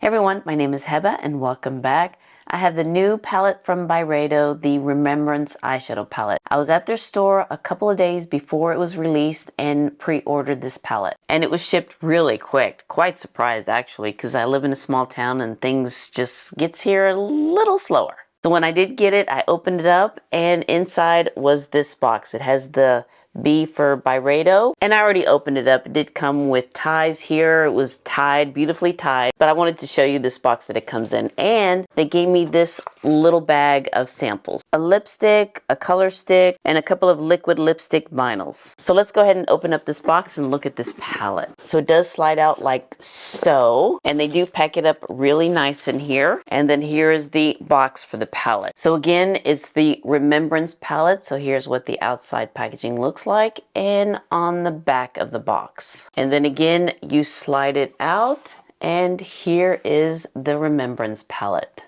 Everyone, my name is Heba and welcome back. I have the new palette from Byredo, the Remembrance Eyeshadow palette. I was at their store a couple of days before it was released and pre-ordered this palette. And it was shipped really quick. Quite surprised actually, because I live in a small town and things just gets here a little slower. So when I did get it, I opened it up and inside was this box. It has the B for Byredo, and I already opened it up. It did come with ties here. It was tied, beautifully tied, but I wanted to show you this box that it comes in. And they gave me this little bag of samples, a lipstick, a color stick, and a couple of liquid lipstick vinyls. So let's go ahead and open up this box and look at this palette. So it does slide out like so, and they do pack it up really nice in here. And then here is the box for the palette. So again, it's the Remembrance palette. So here's what the outside packaging looks like and on the back of the box. And then again, you slide it out and here is the Remembrance palette.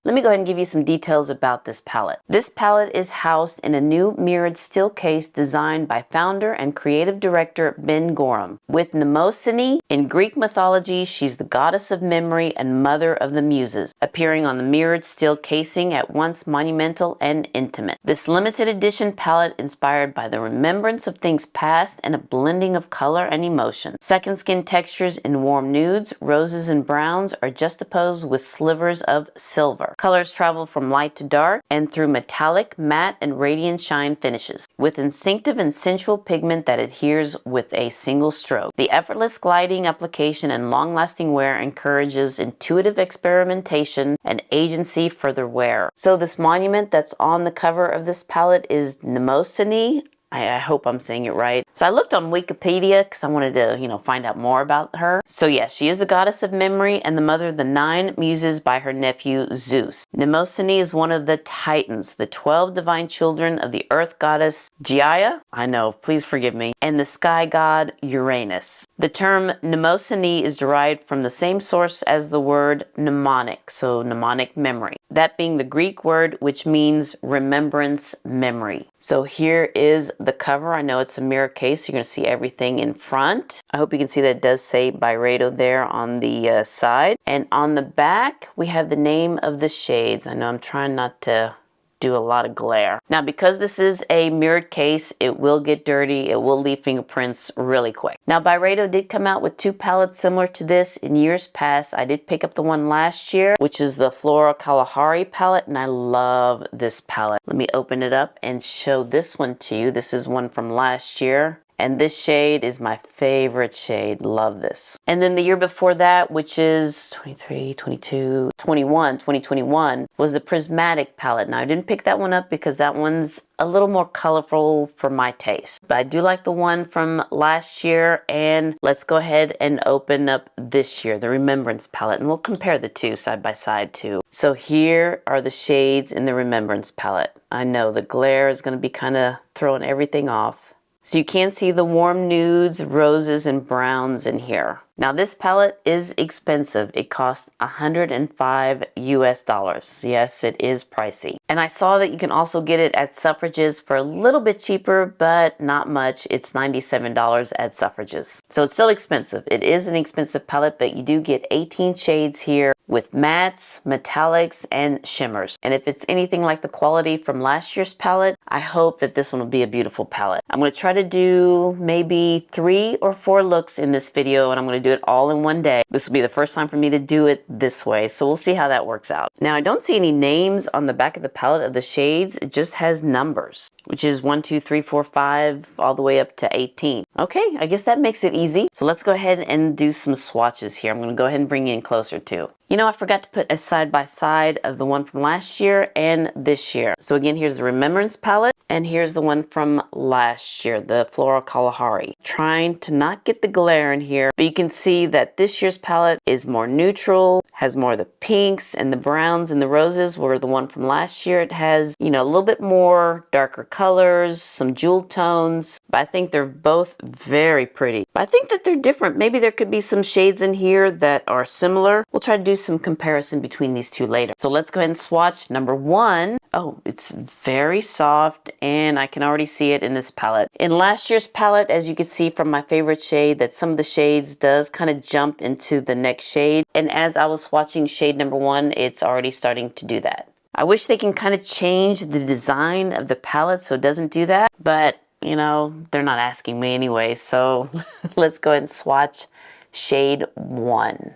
Let me go ahead and give you some details about this palette. This palette is housed in a new mirrored steel case designed by founder and creative director Ben Gorham. With Mnemosyne, in Greek mythology, she's the goddess of memory and mother of the muses, appearing on the mirrored steel casing at once monumental and intimate. This limited edition palette inspired by the remembrance of things past and a blending of color and emotion. Second skin textures in warm nudes, roses and browns are juxtaposed with slivers of silver. Colors travel from light to dark and through metallic, matte, and radiant shine finishes, with instinctive and sensual pigment that adheres with a single stroke. The effortless gliding application and long-lasting wear encourages intuitive experimentation and agency for the wearer. So this monument that's on the cover of this palette is Mnemosyne. I hope I'm saying it right. So I looked on Wikipedia because I wanted to, find out more about her. So yes, she is the goddess of memory and the mother of the 9 muses by her nephew Zeus. Mnemosyne is one of the Titans, the 12 divine children of the earth goddess Gaia. I know, please forgive me. And the sky god Uranus. The term Mnemosyne is derived from the same source as the word mnemonic, so mnemonic memory. That being the Greek word which means remembrance memory. So here is the cover. I know it's a mirror case. You're going to see everything in front. I hope you can see that it does say Byredo there on the side. And on the back, we have the name of the shades. I know I'm trying not to do a lot of glare. Now, because this is a mirrored case, it will get dirty. It will leave fingerprints really quick. Now, Byredo did come out with 2 palettes similar to this in years past. I did pick up the one last year, which is the Floral Kalahari palette, and I love this palette. Let me open it up and show this one to you. This is one from last year. And this shade is my favorite shade. Love this. And then the year before that, which is 2021, was the Prismatic palette. Now, I didn't pick that one up because that one's a little more colorful for my taste. But I do like the one from last year. And let's go ahead and open up this year, the Remembrance palette. And we'll compare the two side by side too. So here are the shades in the Remembrance palette. I know the glare is going to be kind of throwing everything off. So you can see the warm nudes, roses, and browns in here. Now this palette is expensive. It costs $105 US. Yes, it is pricey. And I saw that you can also get it at Suffrages for a little bit cheaper, but not much. It's $97 at Suffrages. So it's still expensive. It is an expensive palette, but you do get 18 shades here with mattes, metallics, and shimmers. And if it's anything like the quality from last year's palette, I hope that this one will be a beautiful palette. I'm going to try to do maybe 3 or 4 looks in this video, and I'm going to do it all in one day. This will be the first time for me to do it this way, so we'll see how that works out. Now, I don't see any names on the back of the palette of the shades. It just has numbers, which is 1, 2, 3, 4, 5, all the way up to 18. Okay, I guess that makes it easy. So let's go ahead and do some swatches here. I'm going to go ahead and bring you in closer too. I forgot to put a side by side of the one from last year and this year. So again, here's the Remembrance palette, and here's the one from last year, the Floral Kalahari. Trying to not get the glare in here, but you can see that this year's palette is more neutral, has more of the pinks and the browns and the roses, where the one from last year, it has, a little bit more darker colors, some jewel tones. But I think they're both very pretty. But I think that they're different. Maybe there could be some shades in here that are similar. We'll try to do some comparison between these two later. So let's go ahead and swatch number 1. Oh, it's very soft and I can already see it in this palette. In last year's palette, as you can see from my favorite shade, that some of the shades does kind of jump into the next shade. And as I was swatching shade number 1, it's already starting to do that. I wish they can kind of change the design of the palette so it doesn't do that, but you know, they're not asking me anyway, so let's go ahead and swatch shade 1.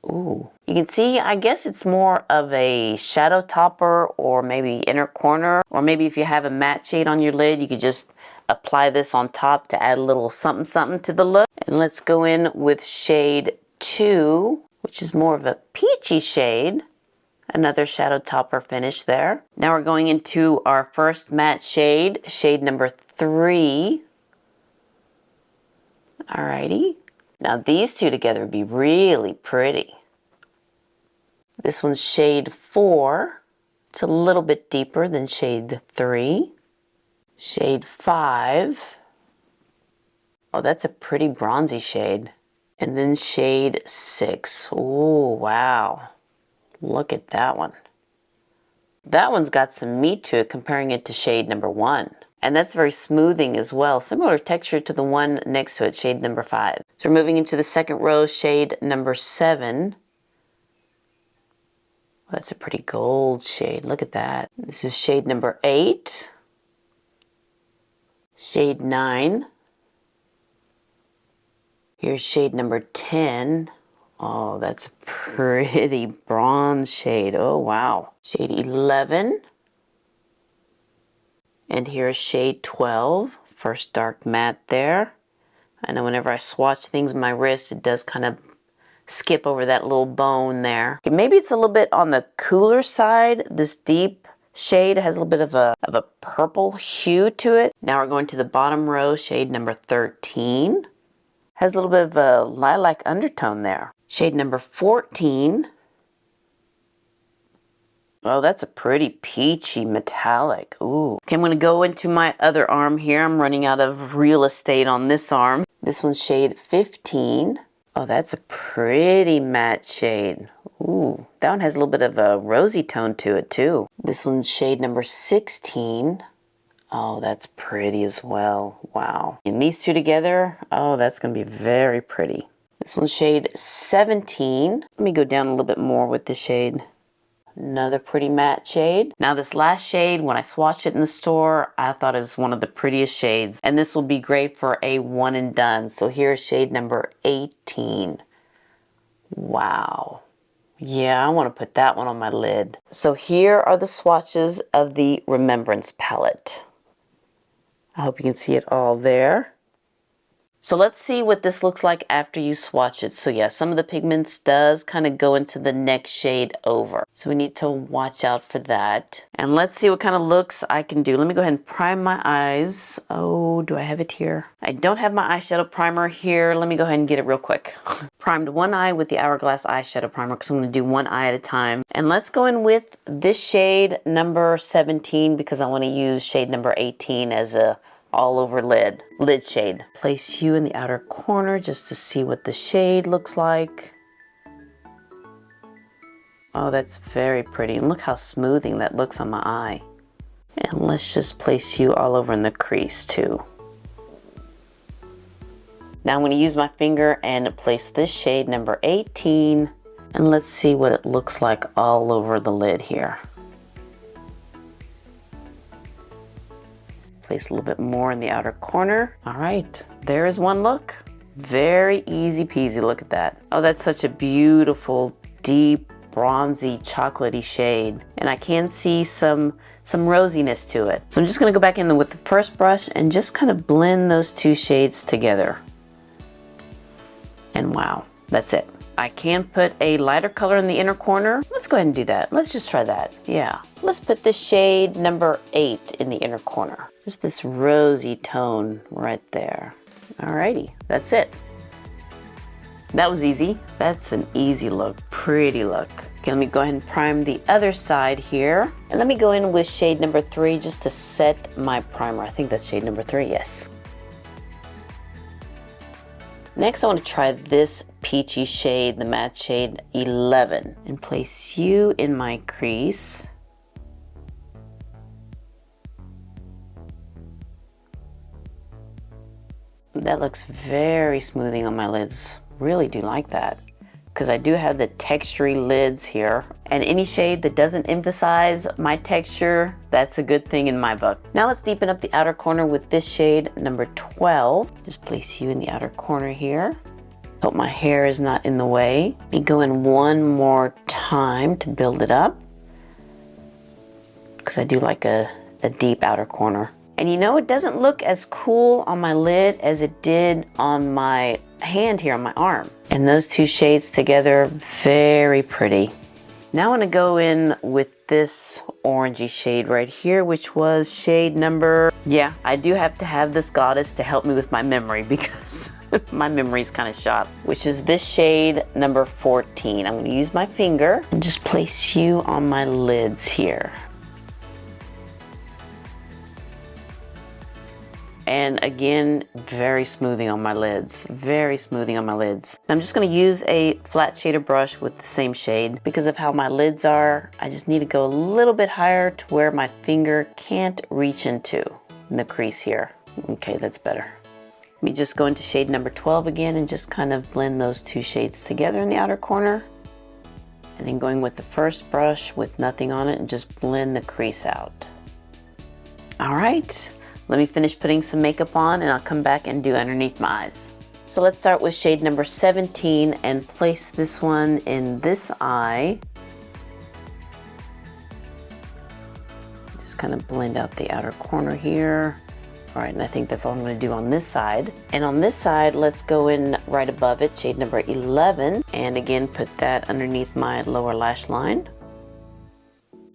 Ooh, you can see, I guess it's more of a shadow topper or maybe inner corner, or maybe if you have a matte shade on your lid, you could just apply this on top to add a little something something to the look. And let's go in with shade 2, which is more of a peachy shade. Another shadow topper finish there. Now we're going into our first matte shade, shade number 3. Alrighty. Now these two together would be really pretty. This one's shade 4. It's a little bit deeper than shade 3. Shade 5. Oh, that's a pretty bronzy shade. And then shade 6. Oh, wow. Look at that one. That one's got some meat to it, comparing it to shade number 1. And that's very smoothing as well. Similar texture to the one next to it, shade number 5. So we're moving into the second row, shade number 7. Well, that's a pretty gold shade. Look at that. This is shade number 8. Shade 9. Here's shade number 10. Oh, that's a pretty bronze shade. Oh, wow. Shade 11. And here's shade 12. First dark matte there. I know whenever I swatch things on my wrist, it does kind of skip over that little bone there. Okay, maybe it's a little bit on the cooler side. This deep shade has a little bit of a purple hue to it. Now we're going to the bottom row, shade number 13. Has a little bit of a lilac undertone there. Shade number 14. Oh, that's a pretty peachy metallic. Ooh. Okay, I'm going to go into my other arm here. I'm running out of real estate on this arm. This one's shade 15. Oh, that's a pretty matte shade. Ooh, that one has a little bit of a rosy tone to it too. This one's shade number 16. Oh, that's pretty as well. Wow. And these two together, oh, that's going to be very pretty. This one's shade 17. Let me go down a little bit more with this shade. Another pretty matte shade. Now this last shade, when I swatched it in the store, I thought it was one of the prettiest shades. And this will be great for a one and done. So here's shade number 18. Wow. Yeah, I want to put that one on my lid. So here are the swatches of the Remembrance palette. I hope you can see it all there. So let's see what this looks like after you swatch it. So yeah, some of the pigments does kind of go into the next shade over. So we need to watch out for that. And let's see what kind of looks I can do. Let me go ahead and prime my eyes. Oh, do I have it here? I don't have my eyeshadow primer here. Let me go ahead and get it real quick. Primed one eye with the Hourglass eyeshadow primer because I'm going to do one eye at a time. And let's go in with this shade number 17 because I want to use shade number 18 as a all over lid shade. Place you in the outer corner just to see what the shade looks like. Oh, that's very pretty. And look how smoothing that looks on my eye. And let's just place you all over in the crease too. Now I'm going to use my finger and place this shade number 18. And let's see what it looks like all over the lid here. Place a little bit more in the outer corner. All right, there's one look. Very easy peasy, look at that. Oh, that's such a beautiful, deep, bronzy, chocolatey shade. And I can see some rosiness to it. So I'm just gonna go back in with the first brush and just kind of blend those two shades together. And wow, that's it. I can put a lighter color in the inner corner. Let's go ahead and do that. Let's just try that. Yeah. Let's put the shade number 8 in the inner corner. Just this rosy tone right there. Alrighty, that's it. That was easy. That's an easy look, pretty look. Okay, let me go ahead and prime the other side here. And let me go in with shade number 3 just to set my primer. I think that's shade number 3, yes. Next, I want to try this peachy shade, the matte shade 11, and place you in my crease. That looks very smoothing on my lids. Really do like that, because I do have the textury lids here, and any shade that doesn't emphasize my texture, that's a good thing in my book. Now let's deepen up the outer corner with this shade number 12. Just place you in the outer corner here. Hope my hair is not in the way. Let me go in one more time to build it up, because I do like a deep outer corner. And you know, it doesn't look as cool on my lid as it did on my hand here on my arm. And those two shades together, very pretty. Now I want to go in with this orangey shade right here, which was shade number, yeah, I do have to have this goddess to help me with my memory because my memory is kind of shot, which is this shade number 14. I'm going to use my finger and just place you on my lids here. And again, very smoothing on my lids, very smoothing on my lids. I'm just gonna use a flat shader brush with the same shade. Because of how my lids are, I just need to go a little bit higher to where my finger can't reach into in the crease here. Okay, that's better. Let me just go into shade number 12 again and just kind of blend those two shades together in the outer corner. And then going with the first brush with nothing on it and just blend the crease out. All right. Let me finish putting some makeup on and I'll come back and do underneath my eyes. So let's start with shade number 17 and place this one in this eye. Just kind of blend out the outer corner here. All right, and I think that's all I'm going to do on this side. And on this side, let's go in right above it, shade number 11. And again, put that underneath my lower lash line.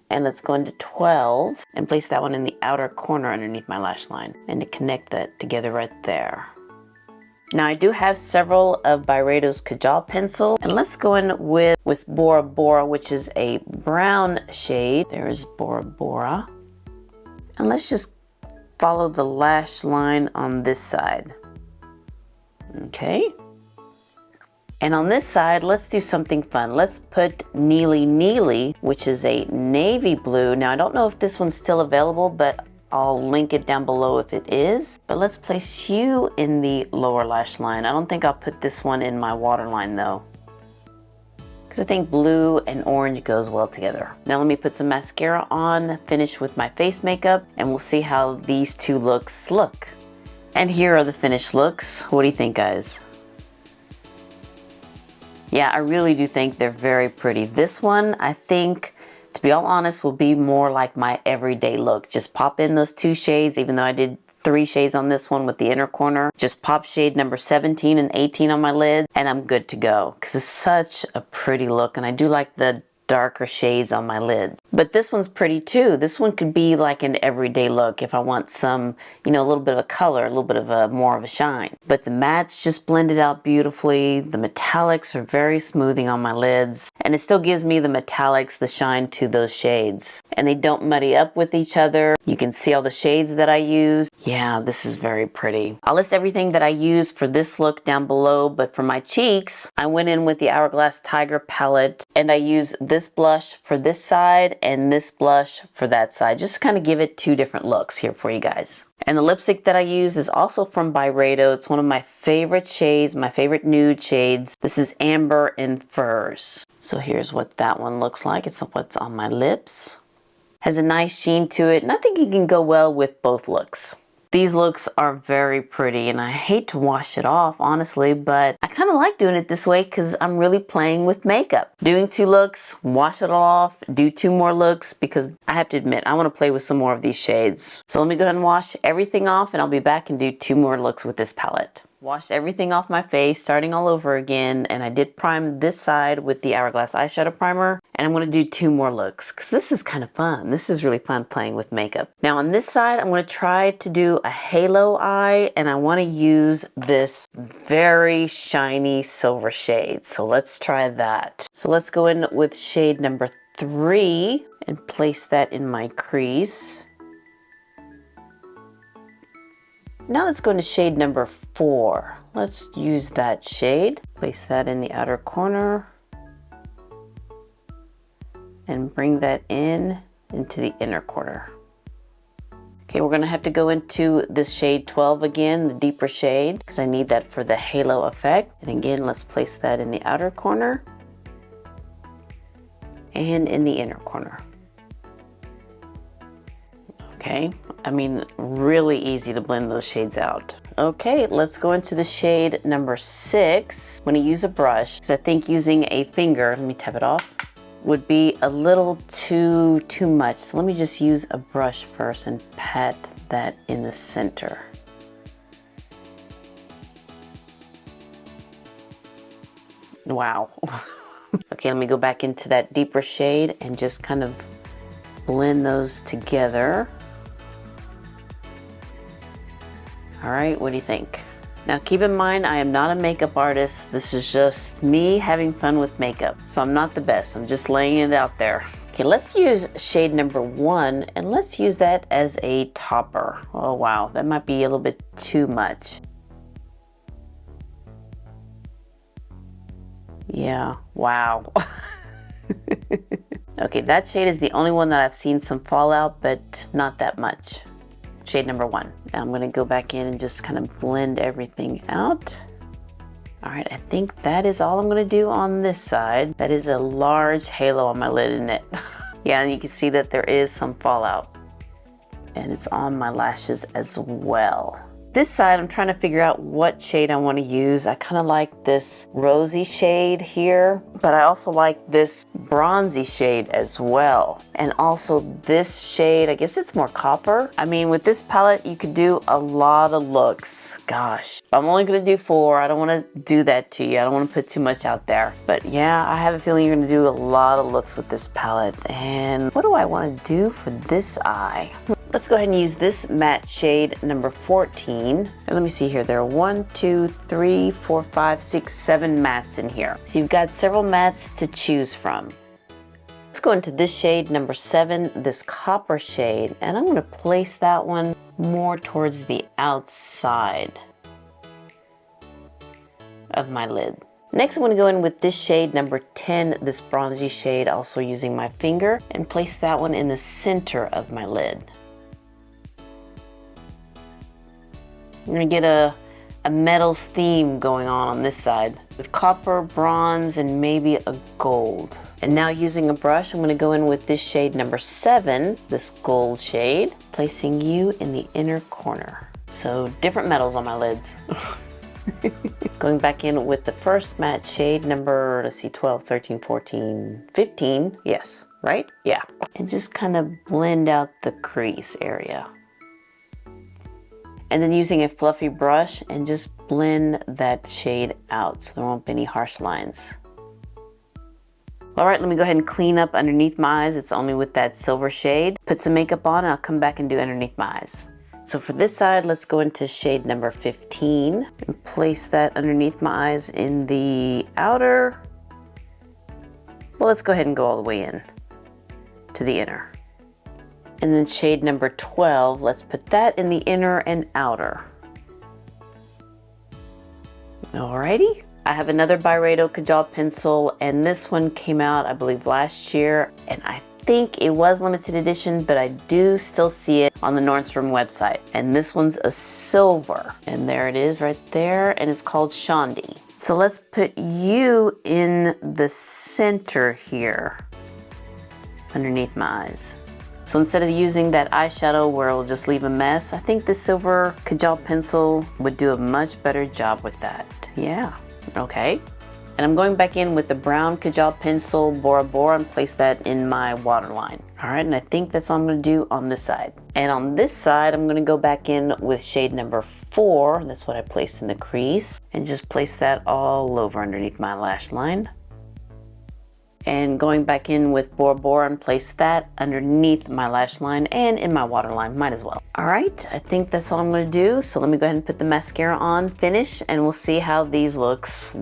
And let's go into 12 and place that one in the outer corner underneath my lash line and to connect that together right there. Now I do have several of Byredo's Kajal pencil, and let's go in with Bora Bora, which is a brown shade. There is Bora Bora. And let's just follow the lash line on this side. Okay. And on this side, let's do something fun. Let's put Neely Neely, which is a navy blue. Now, I don't know if this one's still available, but I'll link it down below if it is. But let's place you in the lower lash line. I don't think I'll put this one in my waterline though, because I think blue and orange goes well together. Now let me put some mascara on, finish with my face makeup, and we'll see how these two looks look. And here are the finished looks. What do you think, guys? Yeah, I really do think they're very pretty. This one, I think, to be all honest, will be more like my everyday look. Just pop in those two shades, even though I did 3 shades on this one with the inner corner. Just pop shade number 17 and 18 on my lid, and I'm good to go. Because it's such a pretty look, and I do like the darker shades on my lids. But this one's pretty too. This one could be like an everyday look if I want some, you know, a little bit of a color, a little bit of a more of a shine. But the mattes just blended out beautifully. The metallics are very smoothing on my lids, and it still gives me the metallics, the shine to those shades. And they don't muddy up with each other. You can see all the shades that I used. Yeah, this is very pretty. I'll list everything that I used for this look down below, but for my cheeks, I went in with the Hourglass Tiger palette, and I used this blush for this side and this blush for that side. Just kind of give it 2 different looks here for you guys. And the lipstick that I use is also from Byredo. It's one of my favorite shades, my favorite nude shades. This is Amber and Furs. So here's what that one looks like. It's what's on my lips. Has a nice sheen to it, and I think it can go well with both looks. These looks are very pretty, and I hate to wash it off, honestly, but I kind of like doing it this way because I'm really playing with makeup. Doing 2 looks, wash it off, do 2 more looks, because I have to admit, I want to play with some more of these shades. So let me go ahead and wash everything off, and I'll be back and do 2 more looks with this palette. Washed everything off my face, starting all over again, and I did prime this side with the Hourglass Eyeshadow Primer, and I'm going to do 2 more looks because this is kind of fun. This is really fun playing with makeup. Now on this side, I'm going to try to do a halo eye, and I want to use this very shiny silver shade. So let's try that. So let's go in with shade number 3 and place that in my crease. Now let's go into shade number 4. let's use that shade. Place that in the outer corner and bring that into the inner corner. Okay, we're gonna have to go into this shade 12 again, the deeper shade, because I need that for the halo effect. And again, let's place that in the outer corner and in the inner corner. Okay, I mean, really easy to blend those shades out. Okay, let's go into the shade number 6. I'm gonna use a brush, because I think using a finger, let me tap it off, would be a little too much. So let me just use a brush first and pat that in the center. Wow. Okay, let me go back into that deeper shade and just kind of blend those together. All right, what do you think? Now keep in mind, I am not a makeup artist. This is just me having fun with makeup. So I'm not the best, I'm just laying it out there. Okay, let's use shade number 1 and let's use that as a topper. Oh wow, that might be a little bit too much. Yeah, wow. Okay, that shade is the only one that I've seen some fallout, but not that much. Shade number 1. Now I'm gonna go back in and just kind of blend everything out. All right, I think that is all I'm gonna do on this side. That is a large halo on my lid, isn't it? Yeah, and you can see that there is some fallout. And it's on my lashes as well. This side, I'm trying to figure out what shade I want to use. I kind of like this rosy shade here, but I also like this bronzy shade as well. And also this shade, I guess it's more copper. I mean, with this palette, you could do a lot of looks. Gosh, I'm only going to do 4. I don't want to do that to you. I don't want to put too much out there. But yeah, I have a feeling you're going to do a lot of looks with this palette. And what do I want to do for this eye? Let's go ahead and use this matte shade number 14. And let me see here. There are 1, 2, 3, 4, 5, 6, 7 mattes in here. So you've got several mattes to choose from. Let's go into this shade number 7, this copper shade, and I'm going to place that one more towards the outside of my lid. Next, I'm going to go in with this shade number 10, this bronzy shade, also using my finger, and place that one in the center of my lid. I'm gonna get a metals theme going on this side with copper, bronze, and maybe a gold. And now using a brush, I'm gonna go in with this shade number 7, this gold shade, placing you in the inner corner. So different metals on my lids. Going back in with the first matte shade number, let's see, 12, 13, 14, 15, yes, right? Yeah. And just kind of blend out the crease area. And then using a fluffy brush and just blend that shade out so there won't be any harsh lines. All right, let me go ahead and clean up underneath my eyes. It's only with that silver shade. Put some makeup on and I'll come back and do underneath my eyes. So for this side, let's go into shade number 15 and place that underneath my eyes in the outer. Well, let's go ahead and go all the way in to the inner. And then shade number 12, let's put that in the inner and outer. Alrighty. I have another Byredo Kajal pencil, and this one came out, I believe, last year. And I think it was limited edition, but I do still see it on the Nordstrom website. And this one's a silver. And there it is right there, and it's called Shandi. So let's put you in the center here, underneath my eyes. So instead of using that eyeshadow where it'll just leave a mess, I think the silver Kajal pencil would do a much better job with that. Yeah, okay. And I'm going back in with the brown Kajal pencil, Bora Bora, and place that in my waterline. All right, and I think that's all I'm gonna do on this side. And on this side, I'm gonna go back in with shade number 4. That's what I placed in the crease. And just place that all over underneath my lash line. And going back in with Bora Bora and place that underneath my lash line and in my waterline, might as well. All right, I think that's all I'm gonna do. So let me go ahead and put the mascara on, finish, and we'll see how these looks.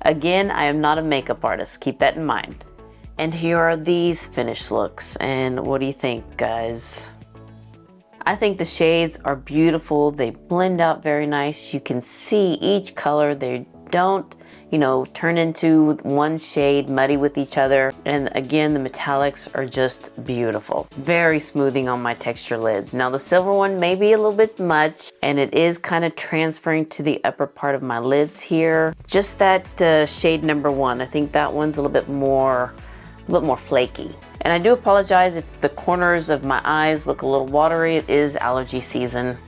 Again, I am not a makeup artist, keep that in mind. And here are these finished looks. And what do you think, guys? I think the shades are beautiful. They blend out very nice. You can see each color. They don't, you know, turn into one shade, muddy with each other. And again, the metallics are just beautiful. Very smoothing on my texture lids. Now the silver one may be a little bit much, and it is kind of transferring to the upper part of my lids here. Just that shade number 1. I think that one's a little bit more flaky. And I do apologize if the corners of my eyes look a little watery. It is allergy season.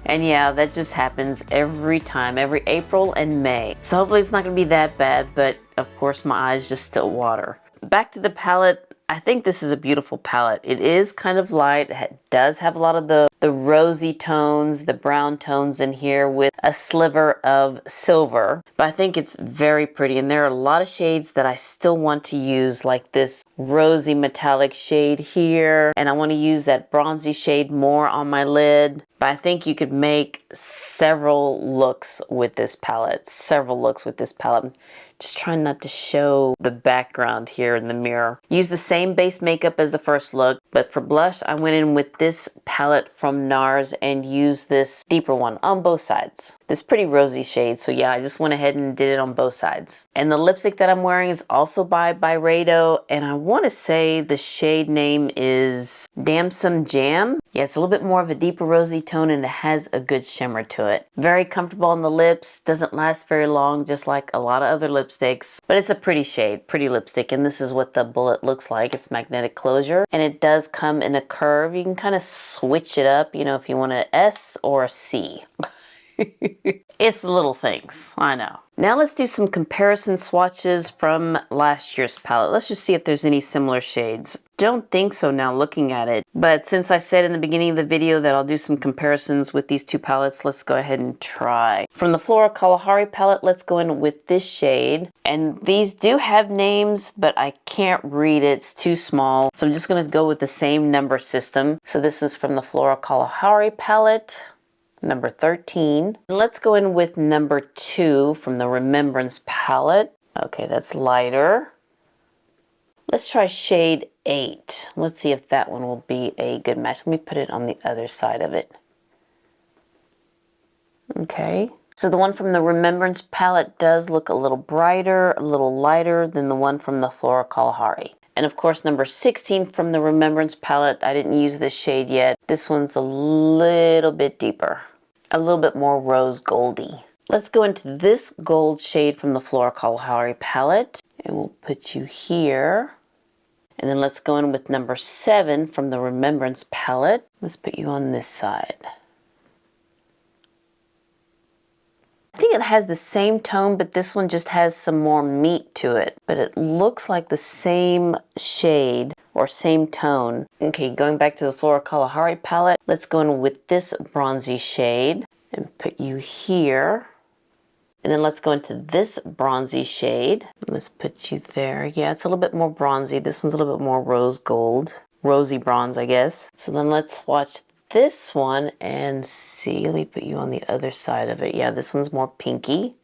And yeah, that just happens every time, every April and May. So hopefully it's not gonna be that bad, but of course my eyes just still water. Back to the palette. I think this is a beautiful palette. It is kind of light. It does have a lot of the rosy tones, the brown tones in here with a sliver of silver. But I think it's very pretty. And there are a lot of shades that I still want to use, like this rosy metallic shade here. And I want to use that bronzy shade more on my lid. But I think you could make several looks with this palette. Just trying not to show the background here in the mirror. Use the same base makeup as the first look, but for blush, I went in with this palette from NARS and used this deeper one on both sides. This pretty rosy shade, so yeah, I just went ahead and did it on both sides. And the lipstick that I'm wearing is also by Byredo, and I want to say the shade name is Damsome Jam. Yeah, it's a little bit more of a deeper rosy tone and it has a good shimmer to it. Very comfortable on the lips, doesn't last very long, just like a lot of other lipsticks. But it's a pretty shade, pretty lipstick, and this is what the bullet looks like. It's magnetic closure, and it does come in a curve. You can kind of switch it up, you know, if you want an S or a C. It's the little things, I know. Now let's do some comparison swatches from last year's palette. Let's just see if there's any similar shades. Don't think so now looking at it, but since I said in the beginning of the video that I'll do some comparisons with these two palettes, let's go ahead and try. From the Flora Kalahari palette, let's go in with this shade. And these do have names, but I can't read it, it's too small. So I'm just gonna go with the same number system. So this is from the Flora Kalahari palette. Number 13. Let's go in with number 2 from the Remembrance palette. Okay, that's lighter. Let's try shade 8. Let's see if that one will be a good match. Let me put it on the other side of it. Okay. So the one from the Remembrance palette does look a little brighter, a little lighter than the one from the Flora Kalahari. And of course, number 16 from the Remembrance palette, I didn't use this shade yet. This one's a little bit deeper, a little bit more rose goldy. Let's go into this gold shade from the Flora Kalahari palette, and we'll put you here. And then let's go in with number 7 from the Remembrance palette. Let's put you on this side. I think it has the same tone, but this one just has some more meat to it. But it looks like the same shade or same tone. Okay, going back to the Flora Kalahari palette, let's go in with this bronzy shade and put you here. And then let's go into this bronzy shade. Let's put you there. Yeah, it's a little bit more bronzy. This one's a little bit more rose gold, rosy bronze, I guess. So then let's swatch this one and see. Let me put you on the other side of it. Yeah, this one's more pinky.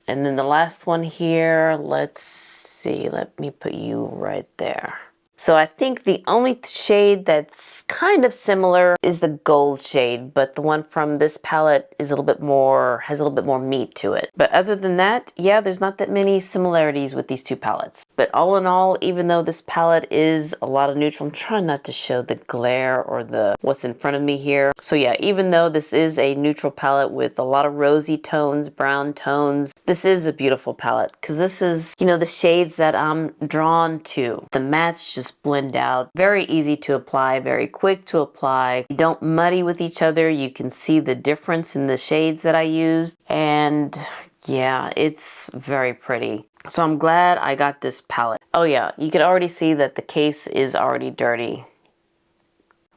And then the last one here, let's see. Let me put you right there. So I think the only shade that's kind of similar is the gold shade, but the one from this palette is a little bit more, has a little bit more meat to it. But other than that, yeah, there's not that many similarities with these two palettes. But all in all, even though this palette is a lot of neutral, I'm trying not to show the glare or the what's in front of me here. So yeah, even though this is a neutral palette with a lot of rosy tones, brown tones, this is a beautiful palette because this is, you know, the shades that I'm drawn to. The mattes just blend out. Very easy to apply, very quick to apply. You don't muddy with each other. You can see the difference in the shades that I used. And yeah, it's very pretty. So I'm glad I got this palette. Oh yeah, you can already see that the case is already dirty.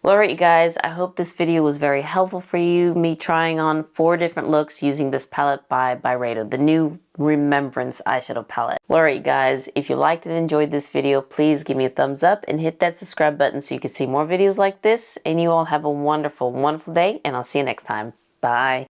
Well, alright you guys, I hope this video was very helpful for you. Me trying on 4 different looks using this palette by Byredo, the new Remembrance eyeshadow palette. Well, alright you guys, if you liked and enjoyed this video, please give me a thumbs up and hit that subscribe button so you can see more videos like this. And you all have a wonderful, wonderful day, and I'll see you next time. Bye.